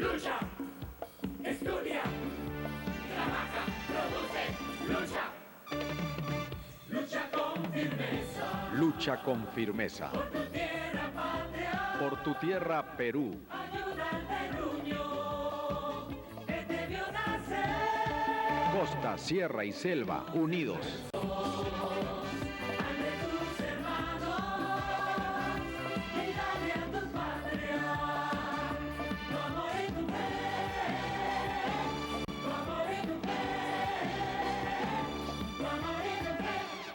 lucha, estudia, trabaja, produce, lucha. Lucha con firmeza. Lucha con firmeza. Por tu tierra patria. Por tu tierra, Perú. Ayuda al terruño que te vio nacer. Costa, sierra y selva, unidos.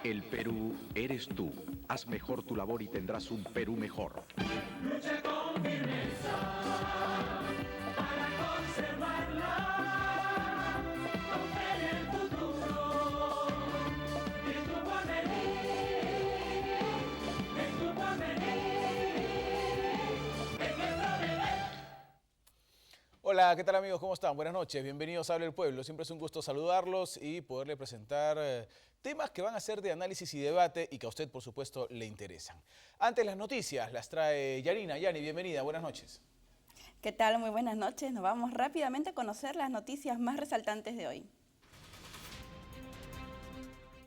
El Perú eres tú. Haz mejor tu labor y tendrás un Perú mejor. Lucha con firmeza para conservarla. Con fe en el futuro. En tu porvenir. En tu porvenir. Es nuestro deber. Hola, ¿qué tal amigos? ¿Cómo están? Buenas noches, bienvenidos a Habla el Pueblo. Siempre es un gusto saludarlos y poderle presentar temas que van a ser de análisis y debate y que a usted, por supuesto, le interesan. Antes las noticias las trae Yanina. Yani, bienvenida, buenas noches. ¿Qué tal? Muy buenas noches. Nos vamos rápidamente a conocer las noticias más resaltantes de hoy.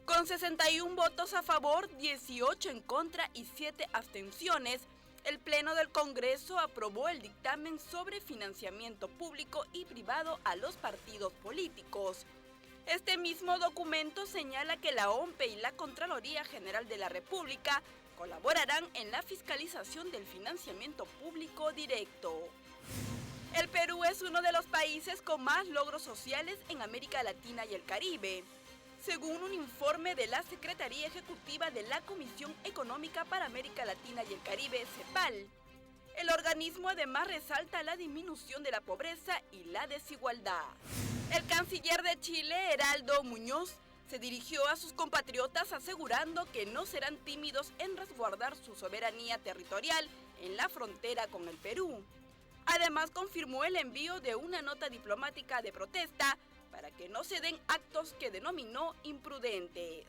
Con 61 votos a favor, 18 en contra y 7 abstenciones, el Pleno del Congreso aprobó el dictamen sobre financiamiento público y privado a los partidos políticos. Este mismo documento señala que la OMPE y la Contraloría General de la República colaborarán en la fiscalización del financiamiento público directo. El Perú es uno de los países con más logros sociales en América Latina y el Caribe, según un informe de la Secretaría Ejecutiva de la Comisión Económica para América Latina y el Caribe, CEPAL. El organismo además resalta la disminución de la pobreza y la desigualdad. El canciller de Chile, Heraldo Muñoz, se dirigió a sus compatriotas asegurando que no serán tímidos en resguardar su soberanía territorial en la frontera con el Perú. Además, confirmó el envío de una nota diplomática de protesta para que no se den actos que denominó imprudentes.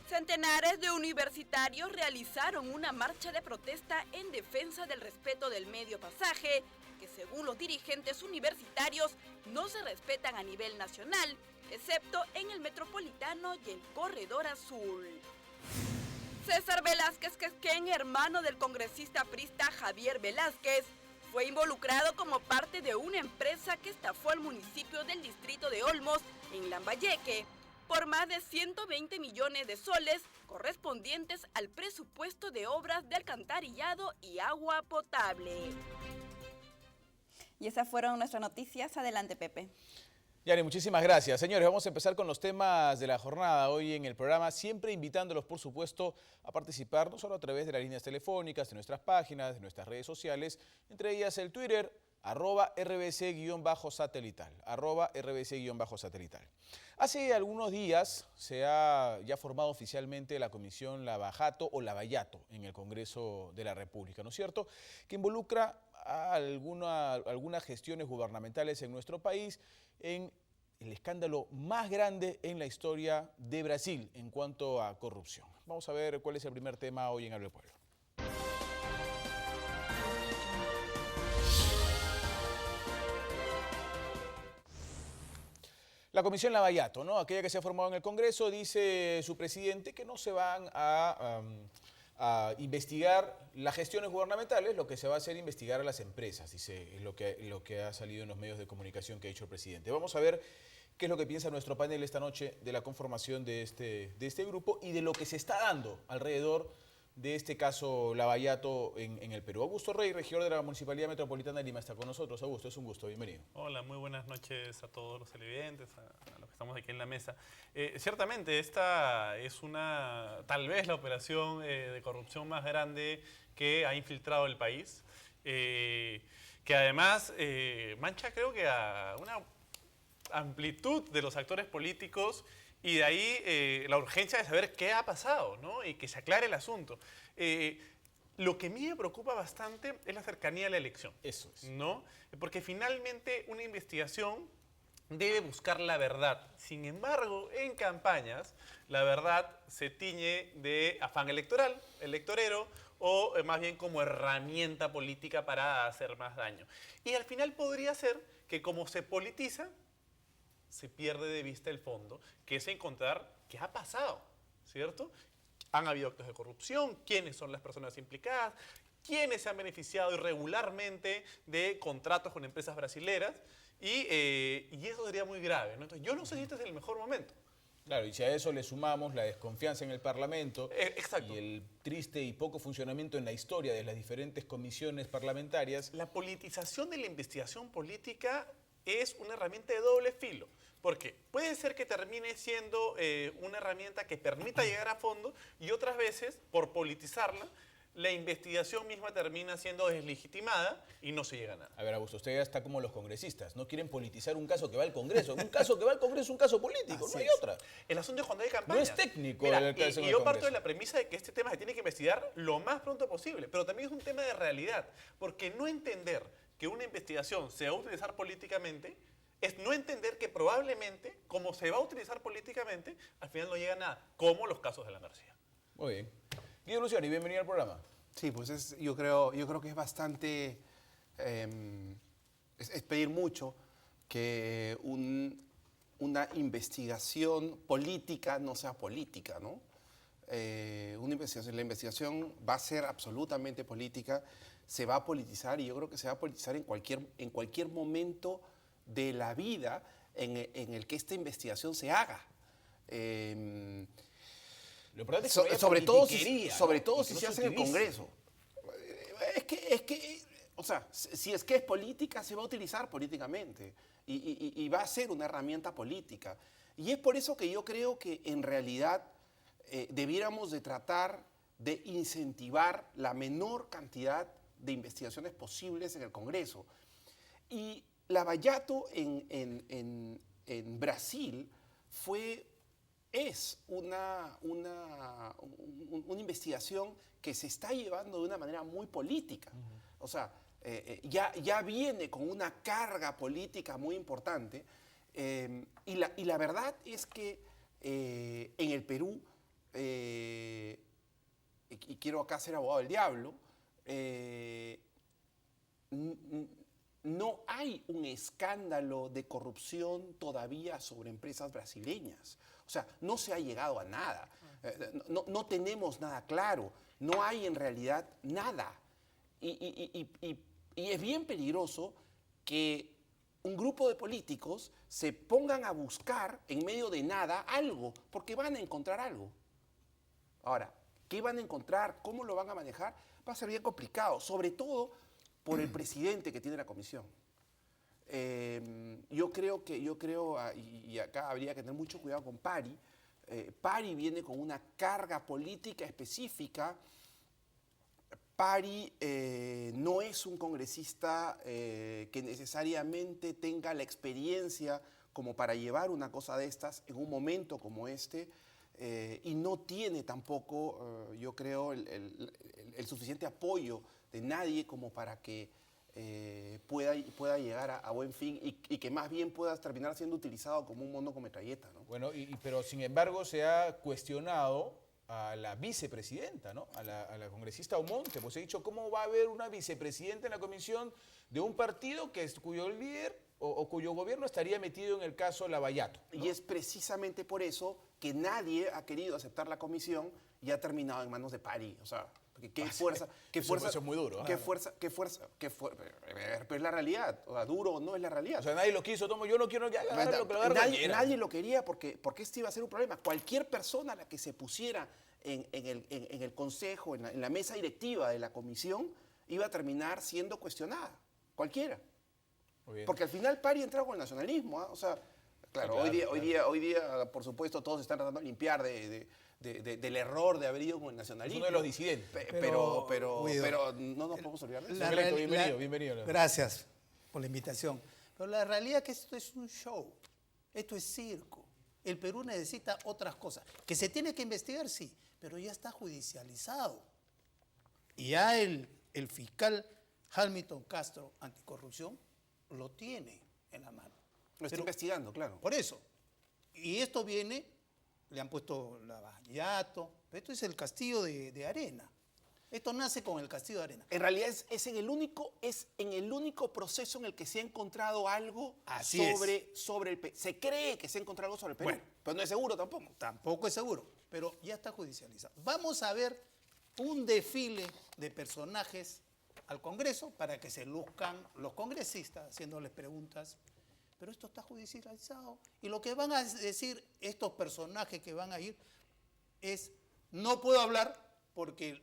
Centenares de universitarios realizaron una marcha de protesta en defensa del respeto del medio pasaje, que según los dirigentes universitarios no se respetan a nivel nacional, excepto en el Metropolitano y el Corredor Azul. César Velázquez Quesquén, hermano del congresista priista Javier Velázquez, fue involucrado como parte de una empresa que estafó al municipio del distrito de Olmos, en Lambayeque, por más de 120 millones de soles correspondientes al presupuesto de obras de alcantarillado y agua potable. Y esas fueron nuestras noticias. Adelante, Pepe. Yani, muchísimas gracias. Señores, vamos a empezar con los temas de la jornada hoy en el programa, siempre invitándolos, por supuesto, a participar no solo a través de las líneas telefónicas, de nuestras páginas, de nuestras redes sociales, entre ellas el Twitter, @rbc_satelital, @rbc_satelital. Hace algunos días se ha ya formado oficialmente la comisión Lavajato o Lavallato en el Congreso de la República, ¿no es cierto?, que involucra a algunas gestiones gubernamentales en nuestro país en el escándalo más grande en la historia de Brasil en cuanto a corrupción. Vamos a ver cuál es el primer tema hoy en Habla el Pueblo. La comisión Lavallato, ¿no?, aquella que se ha formado en el Congreso, dice su presidente que no se van a investigar las gestiones gubernamentales, lo que se va a hacer es investigar a las empresas, dice, es lo que ha salido en los medios de comunicación que ha dicho el presidente. Vamos a ver qué es lo que piensa nuestro panel esta noche de la conformación de este grupo y de lo que se está dando alrededor de este caso Lavallato en el Perú. Augusto Rey, regidor de la Municipalidad Metropolitana de Lima, está con nosotros. Augusto, es un gusto, bienvenido. Hola, muy buenas noches a todos los televidentes, a los que estamos aquí en la mesa. Ciertamente, esta es tal vez la operación de corrupción más grande que ha infiltrado el país, que además mancha, creo que a una amplitud de los actores políticos. Y de ahí la urgencia de saber qué ha pasado, ¿no?, y que se aclare el asunto. Lo que a mí me preocupa bastante es la cercanía a la elección. Eso es. ¿No? Porque finalmente una investigación debe buscar la verdad. Sin embargo, en campañas, la verdad se tiñe de afán electoral, electorero, o más bien como herramienta política para hacer más daño. Y al final podría ser que como se politiza, se pierde de vista el fondo, que es encontrar qué ha pasado, ¿cierto? Han habido actos de corrupción, quiénes son las personas implicadas, quiénes se han beneficiado irregularmente de contratos con empresas brasileras, y eso sería muy grave, ¿no? Entonces, yo no sé si este es el mejor momento. Claro, y si a eso le sumamos la desconfianza en el Parlamento Exacto. y el triste y poco funcionamiento en la historia de las diferentes comisiones parlamentarias, La politización de la investigación política es una herramienta de doble filo, porque puede ser que termine siendo una herramienta que permita llegar a fondo y otras veces, por politizarla, la investigación misma termina siendo deslegitimada y no se llega a nada. a ver, Augusto, usted ya está como los congresistas, no quieren politizar un caso que va al Congreso. Un caso que va al Congreso es un caso político, no hay otra. El asunto es cuando hay campaña. No es técnico Mira, el caso en y el yo parto Congreso. de la premisa de que este tema se tiene que investigar lo más pronto posible, pero también es un tema de realidad, porque no entender que una investigación se va a utilizar políticamente es no entender que probablemente, como se va a utilizar políticamente, al final no llega a nada, como los casos de la García. Muy bien. Guido Luciani, bienvenido al programa. Sí, pues yo creo que es bastante, es pedir mucho que una investigación política no sea política, ¿no? La investigación va a ser absolutamente política, se va a politizar y yo creo que se va a politizar en cualquier momento de la vida en el que esta investigación se haga. Lo importante es que no haya Sobre todo politiquería, sobre ¿no? todo Y si que no se se hace en el utilice. Congreso. O sea, si es que es política, se va a utilizar políticamente y va a ser una herramienta política. Y es por eso que yo creo que en realidad debiéramos de tratar de incentivar la menor cantidad de investigaciones posibles en el Congreso. Y Lavallato en Brasil es una investigación que se está llevando de una manera muy política. O sea, ya viene con una carga política muy importante. Y la verdad es que en el Perú, y quiero acá ser abogado del diablo, no hay un escándalo de corrupción todavía sobre empresas brasileñas. O sea, no se ha llegado a nada. No tenemos nada claro. No hay en realidad nada. Y es bien peligroso que un grupo de políticos se pongan a buscar en medio de nada algo, porque van a encontrar algo. Ahora, ¿qué van a encontrar? ¿Cómo lo van a manejar? Va a ser bien complicado, sobre todo por el presidente que tiene la comisión. Yo creo, y acá habría que tener mucho cuidado con Pari. Pari viene con una carga política específica. Pari no es un congresista que necesariamente tenga la experiencia como para llevar una cosa de estas en un momento como este, y no tiene tampoco, yo creo, el suficiente apoyo de nadie como para que pueda llegar a buen fin y que más bien pueda terminar siendo utilizado como un mono con metralleta, ¿no? Bueno, pero sin embargo se ha cuestionado a la vicepresidenta, ¿no? A la congresista Omonte, pues he dicho, ¿cómo va a haber una vicepresidenta en la comisión de un partido cuyo líder o cuyo gobierno estaría metido en el caso Lavallato, ¿no? Y es precisamente por eso que nadie ha querido aceptar la comisión y ha terminado en manos de Pari. O sea, qué fuerza, Eso es muy duro. qué fuerza, pero es la realidad. O sea, duro o no es la realidad. O sea, nadie lo quiso, yo no quiero que haga lo que lo agarre cualquiera. Nadie lo quería porque este iba a ser un problema. Cualquier persona a la que se pusiera en el consejo, en la mesa directiva de la comisión, iba a terminar siendo cuestionada. Cualquiera. Muy bien. Porque al final Pari ha entrado con el nacionalismo. ¿Ah? O sea, claro, hoy día, por supuesto, todos están tratando de limpiar del error de haber ido con el Es nacionalismo. uno de los disidentes. Pero Guido, no nos podemos olvidar de eso. Bienvenido. Gracias por la invitación. Pero la realidad es que esto es un show, esto es circo. El Perú necesita otras cosas. Que se tiene que investigar, sí, pero ya está judicializado. Y ya el fiscal Hamilton Castro, anticorrupción, lo tiene en la mano. Lo está investigando, claro. Por eso. Y esto viene, le han puesto Lavallato, pero esto es el castillo de arena. Esto nace con el castillo de arena. En realidad es en el único proceso en el que se ha encontrado algo sobre el Perú. Se cree que se ha encontrado algo sobre el Perú, Bueno. pero no es seguro tampoco. Tampoco es seguro, pero ya está judicializado. Vamos a ver un desfile de personajes al Congreso para que se luzcan los congresistas haciéndoles preguntas. Pero esto está judicializado. Y lo que van a decir estos personajes que van a ir es, no puedo hablar porque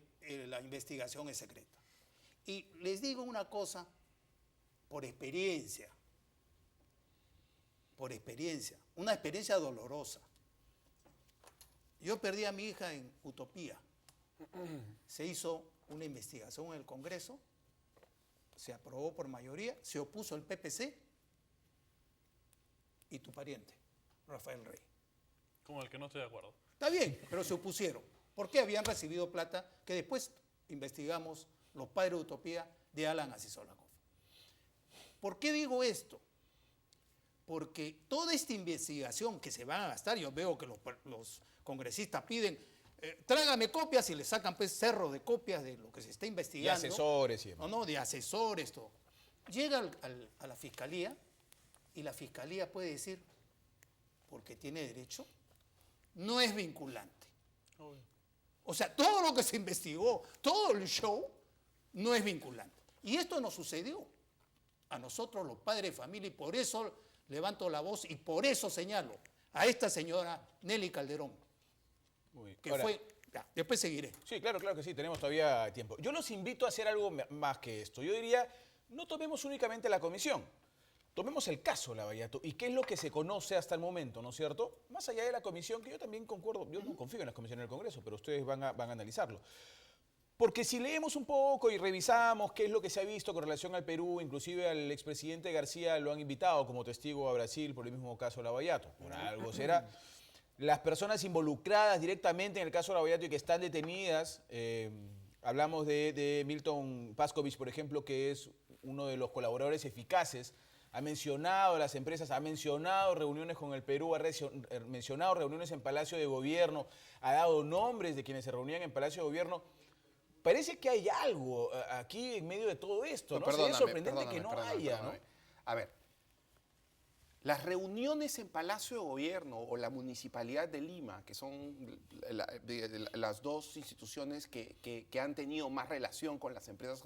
la investigación es secreta. Y les digo una cosa, por experiencia, una experiencia dolorosa. Yo perdí a mi hija en Utopía. Se hizo una investigación en el Congreso, se aprobó por mayoría, se opuso el PPC y tu pariente, Rafael Rey. Con el que no estoy de acuerdo. Está bien, pero se opusieron. Porque habían recibido plata que después investigamos los padres de Utopía de Alan Asisolakov. ¿Por qué digo esto? Porque toda esta investigación que se van a gastar, yo veo que los congresistas piden, trágame copias y le sacan pues cerro de copias de lo que se está investigando. Y asesores y demás. No, de asesores, todo. Llega a la fiscalía y la fiscalía puede decir, porque tiene derecho, no es vinculante. O sea, todo lo que se investigó, todo el show, no es vinculante. Y esto nos sucedió a nosotros, los padres de familia, y por eso levanto la voz y por eso señalo a esta señora Nelly Calderón, Muy bien. que Ahora, fue... Ya, después seguiré. sí, claro que sí, tenemos todavía tiempo. Yo los invito a hacer algo más que esto. Yo diría, no tomemos únicamente la comisión, tomemos el caso Lavallato y qué es lo que se conoce hasta el momento, ¿no es cierto? Más allá de la comisión, que yo también concuerdo, yo no confío en las comisiones del Congreso, pero ustedes van a analizarlo. Porque si leemos un poco y revisamos qué es lo que se ha visto con relación al Perú, inclusive al expresidente García lo han invitado como testigo a Brasil por el mismo caso Lavallato, por algo será. Las personas involucradas directamente en el caso Lavallato y que están detenidas, hablamos de Milton Pascovich, por ejemplo, que es uno de los colaboradores eficaces, ha mencionado las empresas, ha mencionado reuniones con el Perú, ha mencionado reuniones en Palacio de Gobierno, ha dado nombres de quienes se reunían en Palacio de Gobierno. Parece que hay algo aquí en medio de todo esto, ¿no? Sería sorprendente que no haya, ¿no? A ver, las reuniones en Palacio de Gobierno o la Municipalidad de Lima, que son las dos instituciones que han tenido más relación con las empresas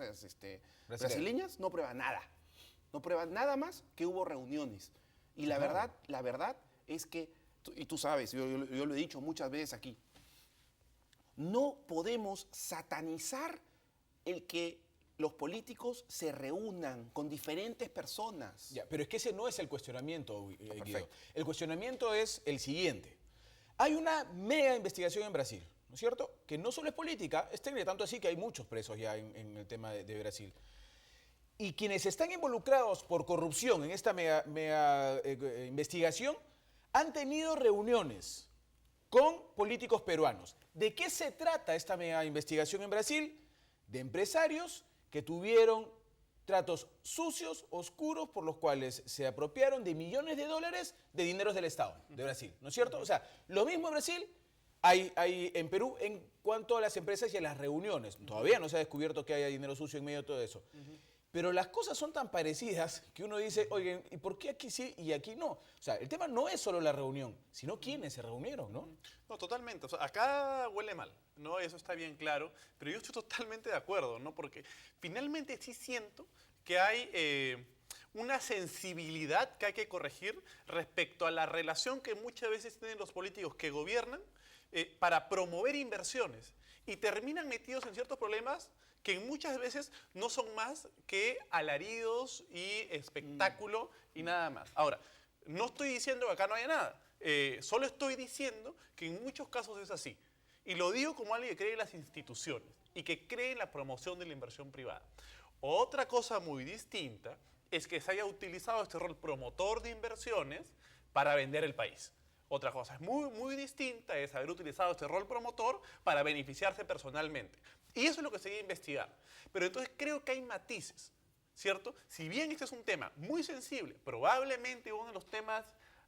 brasileñas, no prueban nada. No prueban nada más que hubo reuniones. Y la verdad es que, y tú sabes, yo lo he dicho muchas veces aquí, no podemos satanizar el que los políticos se reúnan con diferentes personas. Ya, pero es que ese no es el cuestionamiento, Guido. El cuestionamiento es el siguiente. Hay una mega investigación en Brasil, ¿no es cierto? Que no solo es política, es técnica, tanto así que hay muchos presos ya en el tema de Brasil. Y quienes están involucrados por corrupción en esta mega investigación han tenido reuniones con políticos peruanos. ¿De qué se trata esta mega investigación en Brasil? De empresarios que tuvieron tratos sucios, oscuros, por los cuales se apropiaron de millones de dólares de dineros del Estado de Brasil, ¿no es cierto? O sea, lo mismo en Brasil hay en Perú en cuanto a las empresas y a las reuniones. Todavía no se ha descubierto que haya dinero sucio en medio de todo eso. Pero las cosas son tan parecidas que uno dice, oye, ¿y por qué aquí sí y aquí no? O sea, el tema no es solo la reunión, sino quiénes se reunieron, ¿no? No, totalmente. O sea, acá huele mal, ¿no? Eso está bien claro. Pero yo estoy totalmente de acuerdo, ¿no? Porque finalmente sí siento que hay una sensibilidad que hay que corregir respecto a la relación que muchas veces tienen los políticos que gobiernan para promover inversiones y terminan metidos en ciertos problemas que muchas veces no son más que alaridos y espectáculo y nada más. Ahora, no estoy diciendo que acá no haya nada, solo estoy diciendo que en muchos casos es así. Y lo digo como alguien que cree en las instituciones y que cree en la promoción de la inversión privada. Otra cosa muy distinta es que se haya utilizado este rol promotor de inversiones para vender el país. Otra cosa es muy distinta es haber utilizado este rol promotor para beneficiarse personalmente. Y eso es lo que se debe investigar. Pero entonces creo que hay matices. ¿cierto? Si bien este es un tema muy sensible, probablemente uno de los temas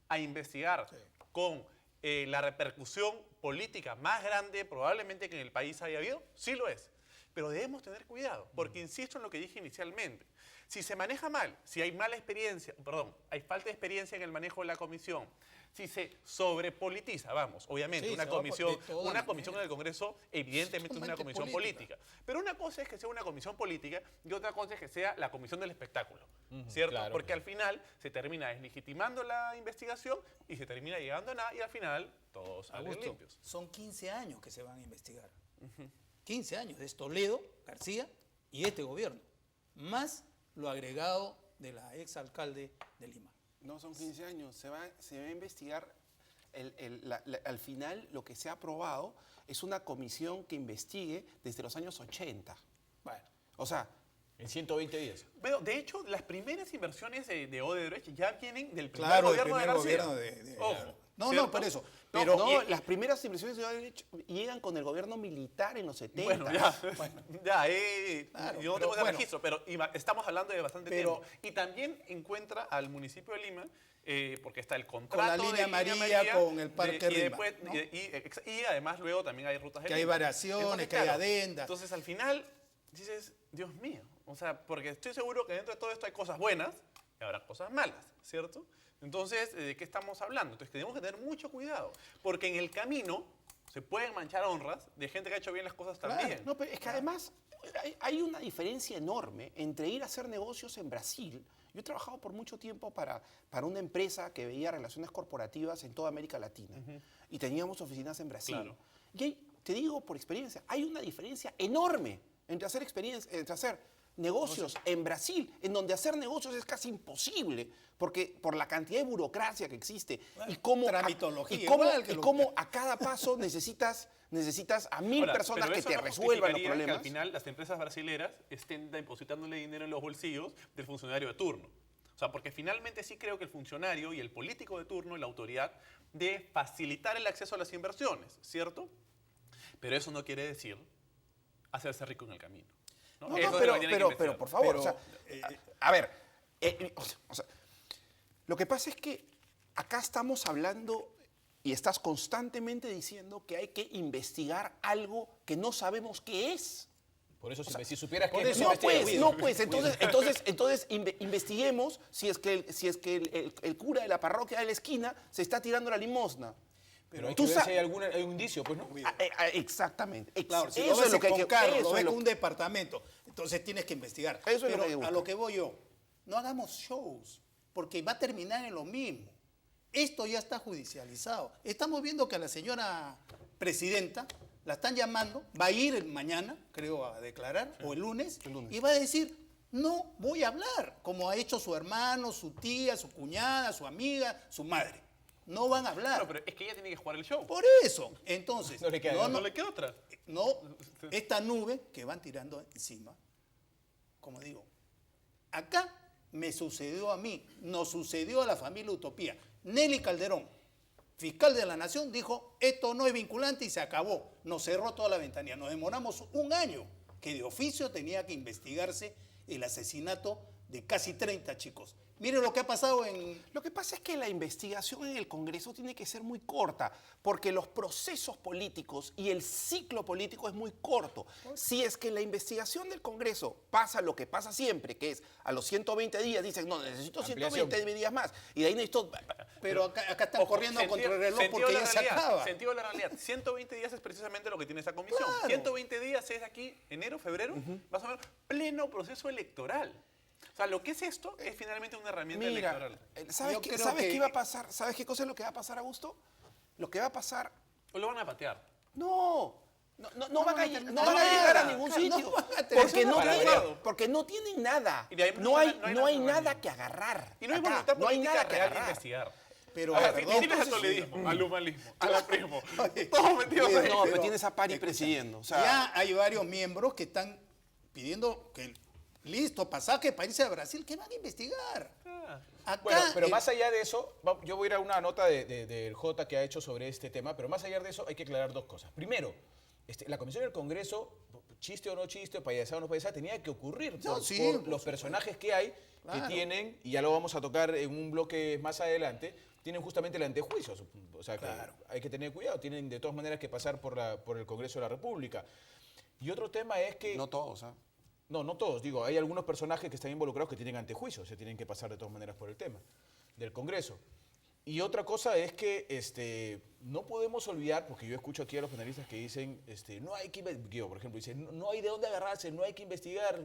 a investigar con la repercusión política más grande probablemente que en el país haya habido, sí lo es. Pero debemos tener cuidado, porque insisto en lo que dije inicialmente. Si se maneja mal, si hay mala experiencia, perdón, hay falta de experiencia en el manejo de la comisión, si se sobrepolitiza, vamos, obviamente, Sí, una se va comisión, de todas una comisión en maneras. el Congreso evidentemente es una Totalmente comisión política. Pero una cosa es que sea una comisión política y otra cosa es que sea la comisión del espectáculo, ¿cierto? claro, Porque claro. al final se termina deslegitimando la investigación y se termina llegando a nada y al final todos salen Augusto, limpios. son 15 años que se van a investigar. 15 años, es Toledo, García y este gobierno, más lo agregado de la exalcalde de Lima. No son 15 años, se va a investigar. Al final, lo que se ha aprobado es una comisión que investigue desde los años 80. Bueno, O sea, En 120 días. Bueno, de hecho, las primeras inversiones de Odebrecht ya vienen del primer claro, el gobierno de primer García. gobierno de Ojo, No, ¿cierto? no, por eso. no, Pero no, las primeras inversiones de Odebrecht llegan con el gobierno militar en los 70. Bueno, ya, Claro, yo no pero tengo ese bueno. registro, pero estamos hablando de bastante Pero- tiempo. Y también encuentra al municipio de Lima, porque está el contrato la línea amarilla con el Parque y Rima, después, ¿no? y además luego también hay rutas de Que hay Lima. variaciones, Entonces, que hay adendas. Entonces al final dices, Dios mío, o sea, porque estoy seguro que dentro de todo esto hay cosas buenas y habrá cosas malas, ¿cierto? Entonces, ¿de qué estamos hablando? Entonces tenemos que tener mucho cuidado, porque en el camino se pueden manchar honras de gente que ha hecho bien las cosas también. No, pero es que además hay una diferencia enorme entre ir a hacer negocios en Brasil. Yo he trabajado por mucho tiempo para una empresa que veía relaciones corporativas en toda América Latina y teníamos oficinas en Brasil. Claro. Y te digo por experiencia, hay una diferencia enorme entre hacer negocios en Brasil, en donde hacer negocios es casi imposible, porque por la cantidad de burocracia que existe y cómo tramitología, y cómo, igual que y lo cómo a cada paso necesitas a 1000 Ahora, personas pero que eso te no resuelvan los justificaría problemas. Que al final las empresas brasileras estén depositándole dinero en los bolsillos del funcionario de turno. O sea, porque finalmente sí creo que el funcionario y el político de turno, la autoridad, de facilitar el acceso a las inversiones, ¿cierto? Pero eso no quiere decir hacerse rico en el camino. ¿no? No, Eso no, es lo que tiene que pero investigar. por favor, Pero, o sea, a ver, o sea, lo que pasa es que acá estamos hablando y estás constantemente diciendo que hay que investigar algo que no sabemos qué es. Por eso, si supieras que por es, eso- no No, pues, investigues. no, pues, entonces investiguemos si es que el cura de la parroquia de la esquina se está tirando la limosna. Pero hay Tú que ver sa- si hay hay un indicio, pues no. Exactamente. Claro, si eso lo ves es lo que hay con que carro, lo eso ves es lo con un departamento, entonces tienes que investigar. Eso es lo Pero que hay que a buscar. lo que voy yo, no hagamos shows, porque va a terminar en lo mismo. Esto ya está judicializado. Estamos viendo que a la señora presidenta la están llamando, va a ir mañana, creo, a declarar, o el lunes, y va a decir, no voy a hablar, como ha hecho su hermano, su tía, su cuñada, su amiga, su madre. No van a hablar. Claro, pero es que ella tiene que jugar el show. Por eso, entonces, No le queda No le queda otra. no, esta nube que van tirando encima, como digo, acá me sucedió a mí, nos sucedió a la familia Utopía. Nelly Calderón, fiscal de la Nación, dijo, esto no es vinculante y se acabó. Nos cerró toda la ventanilla. Nos demoramos un año que de oficio tenía que investigarse el asesinato de casi 30 chicos. Miren lo que ha pasado en... Lo que pasa es que la investigación en el Congreso tiene que ser muy corta, porque los procesos políticos y el ciclo político es muy corto. Si es que la investigación del Congreso pasa lo que pasa siempre, que es a los 120 días, dicen, no, necesito Ampliación. 120 días más, y de ahí necesito... Pero acá están Ojo, corriendo sentido- contra el reloj sentido porque de ya la se realidad, acaba. Sentido de la realidad. 120 días es precisamente lo que tiene esa comisión. Claro. 120 días es aquí, enero, febrero, más o menos, pleno proceso electoral. O sea, lo que es esto es finalmente una herramienta Mira, electoral. ¿sabes Yo qué, creo sabes que- qué iba a pasar? ¿Sabes qué cosa es lo que va a pasar, Augusto? Lo que va a pasar... O lo van a patear. No van a tener llegar a nada. ningún No sitio. van a tener Porque no, nada. tienen, porque no tienen nada. Y de ahí No hay no hay nada herramientas. que agarrar. Y no hay acá. voluntad No hay política nada que real de agarrar. investigar. Pero, A ver, perdón, tienes al entonces, toledismo, al humanismo, al aprismo. Oye, Todos metidos ahí. No, pero tienes a Pari presidiendo. O sea, ya hay varios miembros que están pidiendo que listo, pasaje para irse a Brasil, ¿qué van a investigar? Acá, Bueno, pero más allá de eso, yo voy a ir a una nota del J que ha hecho sobre este tema, pero más allá de eso hay que aclarar dos cosas. Primero, la comisión del Congreso, chiste o no chiste, payasada o no payasada, tenía que ocurrir No, por, sí, por por los personajes que hay, Claro. que tienen, y ya lo vamos a tocar en un bloque más adelante, tienen justamente el antejuicio. O sea, que Claro. hay que tener cuidado, tienen de todas maneras que pasar por el Congreso de la República. Y otro tema es que... No todos, ¿ah? No todos, digo, hay algunos personajes que están involucrados que tienen antejuicios, se tienen que pasar de todas maneras por el tema del Congreso. Y otra cosa es que no podemos olvidar, porque yo escucho aquí a los panelistas que dicen, no hay que investigar, por ejemplo, dicen, no hay de dónde agarrarse, no hay que investigar.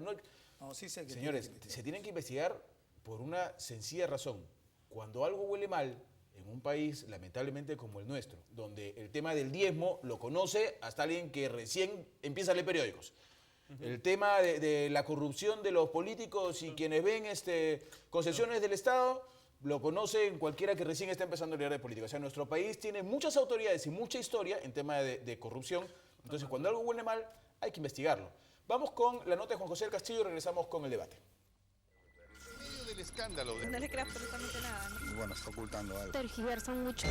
No, sí sé que Señores, tiene que se tienen que investigar por una sencilla razón. Cuando algo huele mal, en un país lamentablemente como el nuestro, donde el tema del diezmo lo conoce hasta alguien que recién empieza a leer periódicos. El tema de la corrupción de los políticos y quienes ven concesiones del Estado, lo conocen cualquiera que recién está empezando a leer de política. O sea, nuestro país tiene muchas autoridades y mucha historia en tema de corrupción. Entonces, cuando algo huele mal, hay que investigarlo. Vamos con la nota de Juan José del Castillo y regresamos con el debate. En medio del escándalo No le creo absolutamente nada, ¿no? Bueno, está ocultando algo. Tergiversan mucho.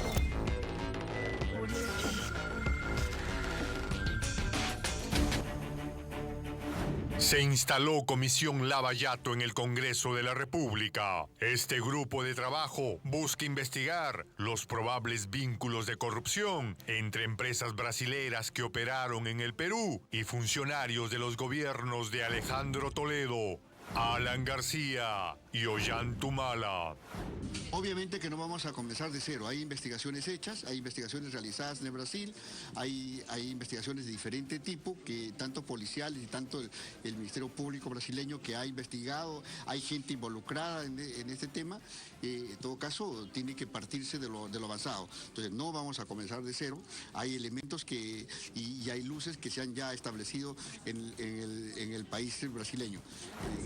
Se instaló Comisión Lavallato en el Congreso de la República. Este grupo de trabajo busca investigar los probables vínculos de corrupción entre empresas brasileras que operaron en el Perú y funcionarios de los gobiernos de Alejandro Toledo, Alan García y Ollantumala. Obviamente que no vamos a comenzar de cero. Hay investigaciones hechas, hay investigaciones realizadas en el Brasil, hay investigaciones de diferente tipo, que tanto policiales y tanto el Ministerio Público brasileño que ha investigado, hay gente involucrada en este tema. En todo caso, tiene que partirse de lo avanzado. Entonces, no vamos a comenzar de cero. Hay elementos y hay luces que se han ya establecido en el país brasileño.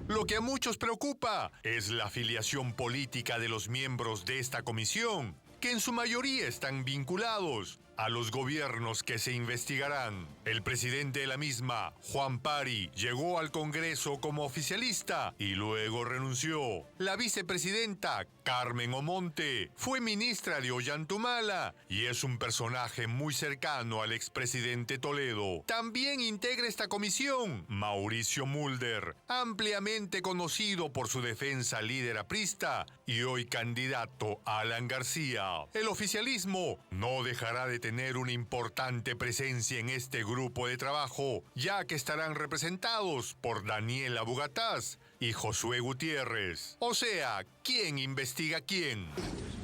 Lo que a muchos preocupa es la afiliación política de los miembros de esta comisión, que en su mayoría están vinculados a los gobiernos que se investigarán. El presidente de la misma, Juan Pari, llegó al Congreso como oficialista y luego renunció. La vicepresidenta, Carmen Omonte, fue ministra de Ollantumala y es un personaje muy cercano al expresidente Toledo. También integra esta comisión Mauricio Mulder, ampliamente conocido por su defensa líder aprista y hoy candidato Alan García. El oficialismo no dejará de tener una importante presencia en este grupo de trabajo, ya que estarán representados por Daniela Bugatás y Josué Gutiérrez. O sea, ¿quién investiga a quién?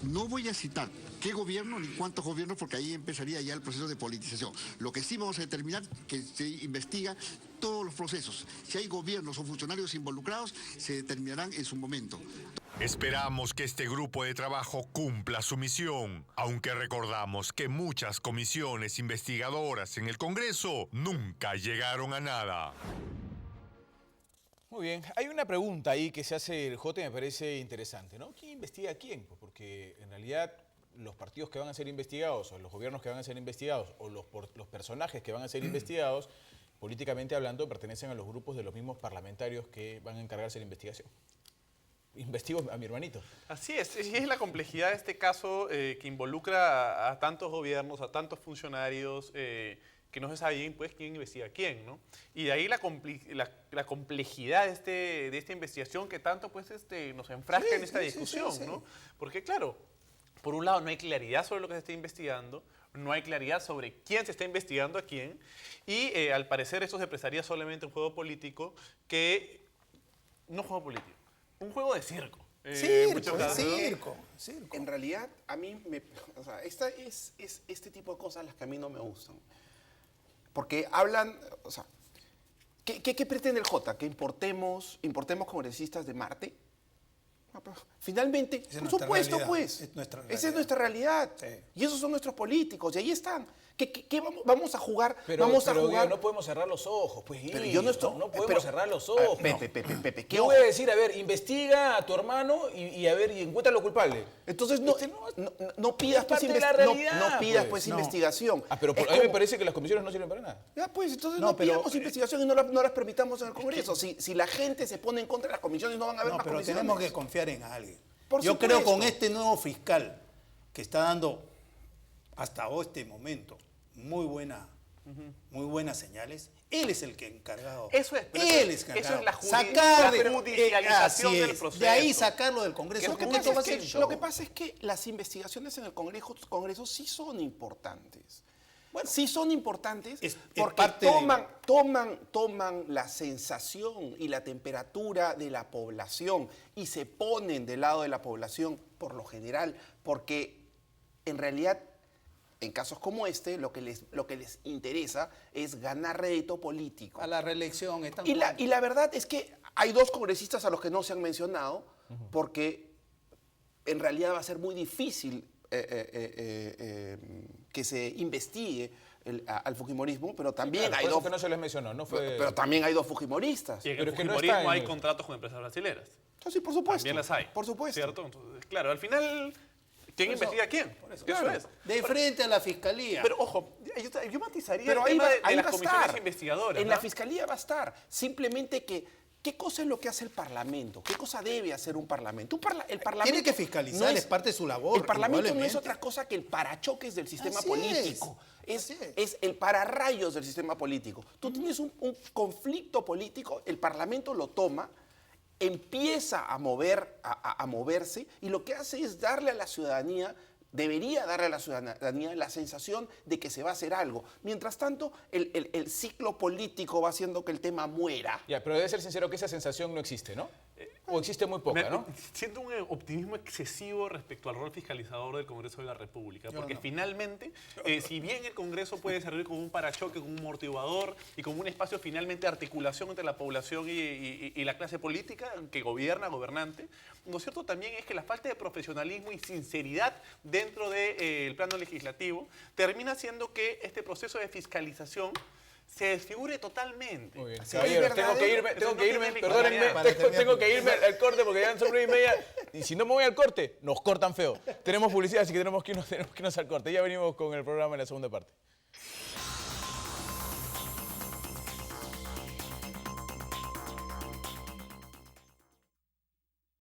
No voy a citar qué gobierno ni cuántos gobiernos, porque ahí empezaría ya el proceso de politización. Lo que sí vamos a determinar que se investiga todos los procesos. Si hay gobiernos o funcionarios involucrados, se determinarán en su momento. Esperamos que este grupo de trabajo cumpla su misión, aunque recordamos que muchas comisiones investigadoras en el Congreso nunca llegaron a nada. Muy bien, hay una pregunta ahí que se hace el Jote y me parece interesante, ¿no? ¿Quién investiga a quién? Pues porque en realidad los partidos que van a ser investigados, o los gobiernos que van a ser investigados, o los personajes que van a ser investigados, políticamente hablando, pertenecen a los grupos de los mismos parlamentarios que van a encargarse de la investigación. Investigo a mi hermanito. Así es, y es la complejidad de este caso que involucra a tantos gobiernos, a tantos funcionarios, que no se sabe bien pues quién investiga a quién, ¿no? Y de ahí la complejidad de esta investigación que tanto pues nos enfrasca en esta discusión, sí. ¿no? Porque claro, por un lado no hay claridad sobre lo que se está investigando, no hay claridad sobre quién se está investigando a quién, y al parecer esto se prestaría solamente un juego político que... no juego político, un juego de circo. Circo. En realidad, a mí o sea, este tipo de cosas las que a mí no me gustan. Porque hablan, o sea, ¿qué pretende el Jota? ¿Que importemos congresistas de Marte? Finalmente, por supuesto, pues. Esa es nuestra realidad. Sí. Y esos son nuestros políticos, y ahí están. ¿Qué vamos a jugar? Pero jugar. no podemos cerrar los ojos, pues. Pero yo no estoy... No podemos cerrar los ojos. Pepe, ¿qué Yo ojo? voy a decir, a ver, investiga a tu hermano y a ver, y encuentra lo culpable. Entonces no pidas pues, investigación. Pero a mí me parece que las comisiones no sirven para nada. Ya, pues, entonces no pidamos investigación y no las permitamos en el Congreso. Si la gente se pone en contra de las comisiones, no van a haber más pero comisiones. tenemos que confiar en alguien. Por Yo supuesto. creo con este nuevo fiscal que está dando hasta este momento muy buena muy buenas señales. Él es el que encargado. Eso es, pero él eso es es la judicialización del proceso. De ahí sacarlo del Congreso. Lo que pasa es que las investigaciones en el Congreso sí son importantes. Bueno, sí son importantes porque toman la sensación y la temperatura de la población y se ponen del lado de la población por lo general, porque en realidad en casos como este, lo que les interesa es ganar rédito político. A la reelección. Y la verdad es que hay dos congresistas a los que no se han mencionado, porque en realidad va a ser muy difícil que se investigue al fujimorismo, pero también hay dos... que no se les mencionó, no fue... Pero también hay dos fujimoristas. Y en Pero el es que no fujimorismo está en hay el- contratos con empresas brasileras. Sí, por supuesto. También las hay. Por supuesto. ¿Cierto? Entonces, claro, al final, ¿quién investiga a quién? Eso Claro, es. de frente a la fiscalía. Pero ojo, yo matizaría Pero el ahí tema va, de ahí las va a comisiones estar. investigadoras. En ¿no? la fiscalía va a estar. Simplemente que, ¿qué cosa es lo que hace el Parlamento? ¿Qué cosa debe hacer un Parlamento? El Parlamento Tiene que fiscalizar, es parte de su labor. El Parlamento no es indudablemente. otra cosa que el parachoques del sistema Así político. Es el pararrayos del sistema político. Tú tienes un conflicto político, el Parlamento lo toma, empieza a moverse y lo que hace es darle a la ciudadanía, debería darle a la ciudadanía la sensación de que se va a hacer algo. Mientras tanto, el ciclo político va haciendo que el tema muera. Ya, pero debe ser sincero que esa sensación no existe, ¿no? O existe muy poca, ¿no? Siento un optimismo excesivo respecto al rol fiscalizador del Congreso de la República, porque finalmente, si bien el Congreso puede servir como un parachoque, como un amortiguador y como un espacio finalmente de articulación entre la población y la clase política que gobernante, lo cierto también es que la falta de profesionalismo y sinceridad dentro del plano legislativo termina haciendo que este proceso de fiscalización se desfigure totalmente. Muy bien. Así Caballeros, es, tengo que irme, tiene perdónenme, legitimidad. tengo que irme al corte porque ya son 9:30 y si no me voy al corte, nos cortan feo. Tenemos publicidad, así que tenemos que irnos al corte. Ya venimos con el programa en la segunda parte.